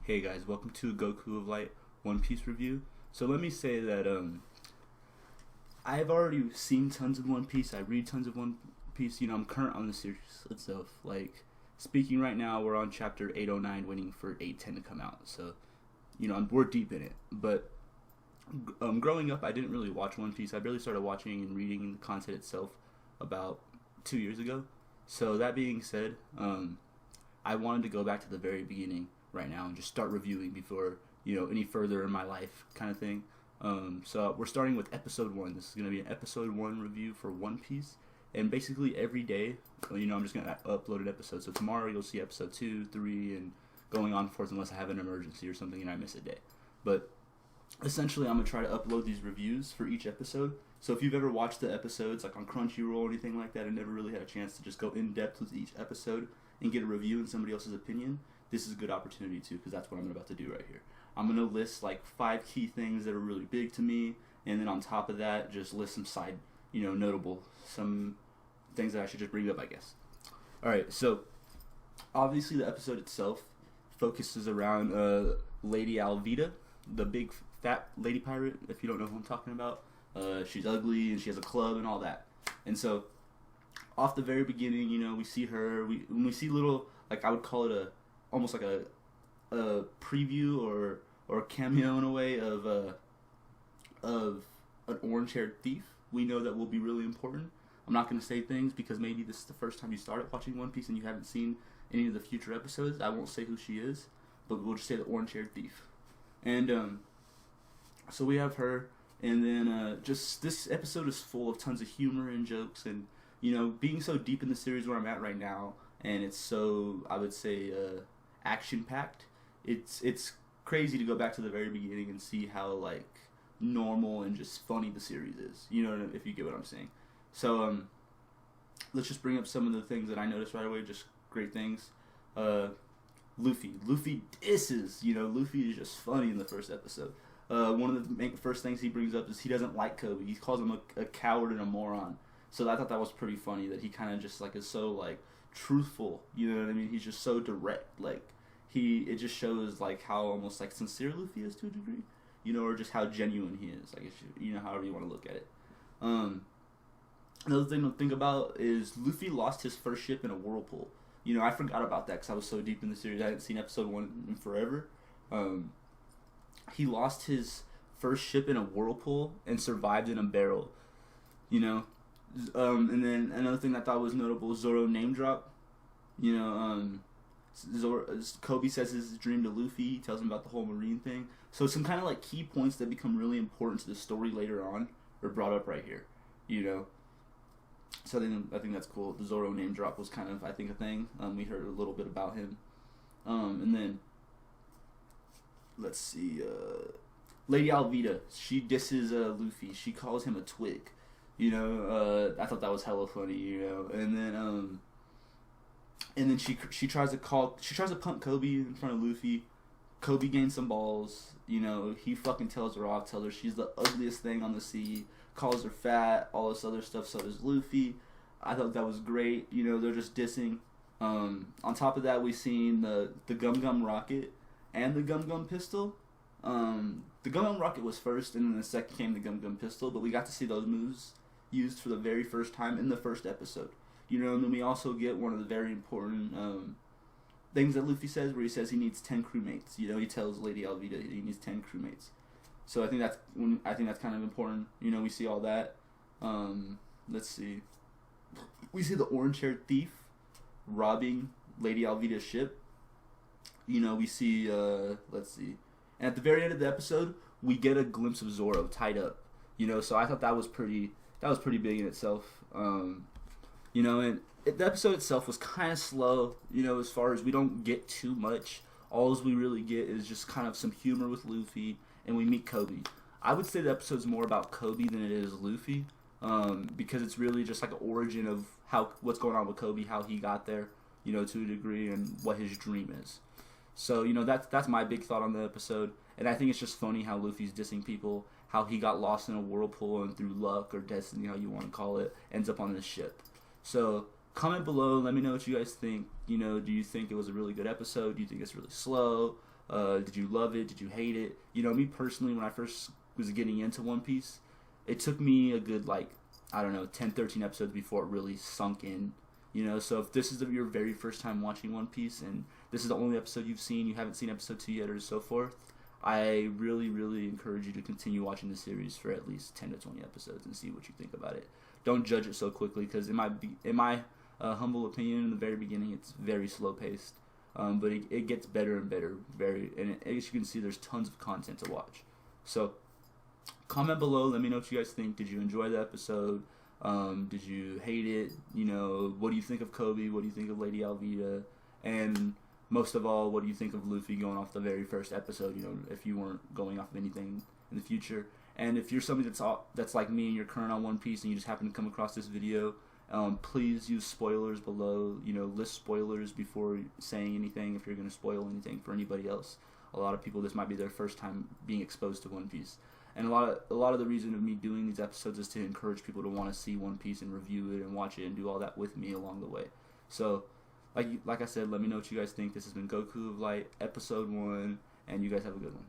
Hey guys, welcome to Goku of Light One Piece review. So let me say that I've already seen tons of One Piece. I read tons of One Piece. I'm current on the series itself. Like speaking right now, we're on chapter 809, waiting for 810 to come out. So we're deep in it. But growing up, I didn't really watch One Piece. I barely started watching and reading the content itself about 2 years ago. So that being said, I wanted to go back to the very beginning right now and just start reviewing before any further in my life kind of thing. So we're starting with episode 1. This is going to be an episode 1 review for One Piece, and basically every day I'm just going to upload an episode. So tomorrow you'll see episode 2, 3, and going on forth unless I have an emergency or something and I miss a day. But essentially I'm going to try to upload these reviews for each episode. So if you've ever watched the episodes like on Crunchyroll or anything like that and never really had a chance to just go in depth with each episode and get a review and somebody else's opinion, this is a good opportunity too, because that's what I'm about to do right here. I'm going to list like 5 key things that are really big to me, and then on top of that, just list some side, notable, some things that I should just bring up, I guess. Alright, so obviously the episode itself focuses around Lady Alvida, the big fat lady pirate, if you don't know who I'm talking about. She's ugly and she has a club and all that. And so off the very beginning, we see her, when we see little, like I would call it almost like a preview or a cameo in a way of an orange-haired thief. We know that will be really important. I'm not going to say things because maybe this is the first time you started watching One Piece and you haven't seen any of the future episodes. I won't say who she is, but we'll just say the orange-haired thief. And so we have her, and then just this episode is full of tons of humor and jokes, and being so deep in the series where I'm at right now, and it's so, I would say, action-packed. It's crazy to go back to the very beginning and see how like normal and just funny the series is. If you get what I'm saying. So let's just bring up some of the things that I noticed right away. Just great things. Luffy disses. Luffy is just funny in the first episode. One of the first things he brings up is he doesn't like Kobe. He calls him a coward and a moron. So I thought that was pretty funny that he kind of just like is so like truthful. You know what I mean? He's just so direct. Like it just shows like how almost like sincere Luffy is to a degree, or just how genuine he is. Like however you want to look at it. Another thing to think about is Luffy lost his first ship in a whirlpool. I forgot about that because I was so deep in the series. I hadn't seen episode 1 in forever. He lost his first ship in a whirlpool and survived in a barrel. And then another thing I thought was notable, Zoro name drop. Kobe says his dream to Luffy. He tells him about the whole marine thing. So some kind of like key points that become really important to the story later on are brought up right here. So I think that's cool. The Zoro name drop was kind of, I think, a thing. We heard a little bit about him. And then let's see. Lady Alvida, she disses Luffy. She calls him a twig. I thought that was hella funny. And then she tries to punk Kobe in front of Luffy. Kobe gains some balls. He fucking tells her off, tells her she's the ugliest thing on the sea, calls her fat, all this other stuff. So does Luffy. I thought that was great. They're just dissing. On top of that, we've seen the Gum Gum Rocket and the Gum Gum Pistol. The Gum Gum Rocket was first, and then the second came the Gum Gum Pistol. But we got to see those moves used for the very first time in the first episode. And then we also get one of the very important things that Luffy says, where he says he needs 10 crewmates. He tells Lady Alvida he needs 10 crewmates. So I think that's kind of important. We see all that. Let's see. We see the orange-haired thief robbing Lady Alvida's ship. We see. Let's see. And at the very end of the episode, we get a glimpse of Zoro tied up. So I thought that was pretty big in itself. And the episode itself was kind of slow, as far as we don't get too much. All we really get is just kind of some humor with Luffy, and we meet Kobe. I would say the episode's more about Kobe than it is Luffy, because it's really just like an origin of what's going on with Kobe, how he got there, to a degree, and what his dream is. So, that's my big thought on the episode, and I think it's just funny how Luffy's dissing people, how he got lost in a whirlpool and through luck or destiny, how you want to call it, ends up on this ship. So comment below. Let me know what you guys think. Do you think it was a really good episode? Do you think it's really slow? Did you love it? Did you hate it? You know, me personally, when I first was getting into One Piece, it took me a good, like, I don't know, 10, 13 episodes before it really sunk in. You know, so if this is your very first time watching One Piece and this is the only episode you've seen, you haven't seen episode 2 yet or so forth, I really, really encourage you to continue watching the series for at least 10 to 20 episodes and see what you think about it. Don't judge it so quickly because in my humble opinion, in the very beginning, it's very slow paced. But it gets better and better. As you can see, there's tons of content to watch. So comment below. Let me know what you guys think. Did you enjoy the episode? Did you hate it? You know, what do you think of Kobe? What do you think of Lady Alvida? And most of all, what do you think of Luffy going off the very first episode? You know, if you weren't going off of anything in the future. And if you're somebody that's like me and you're current on One Piece and you just happen to come across this video, please use spoilers below. You know, list spoilers before saying anything if you're going to spoil anything for anybody else. A lot of people, this might be their first time being exposed to One Piece. And a lot of the reason of me doing these episodes is to encourage people to want to see One Piece and review it and watch it and do all that with me along the way. So, like I said, let me know what you guys think. This has been Goku of Light, episode 1, and you guys have a good one.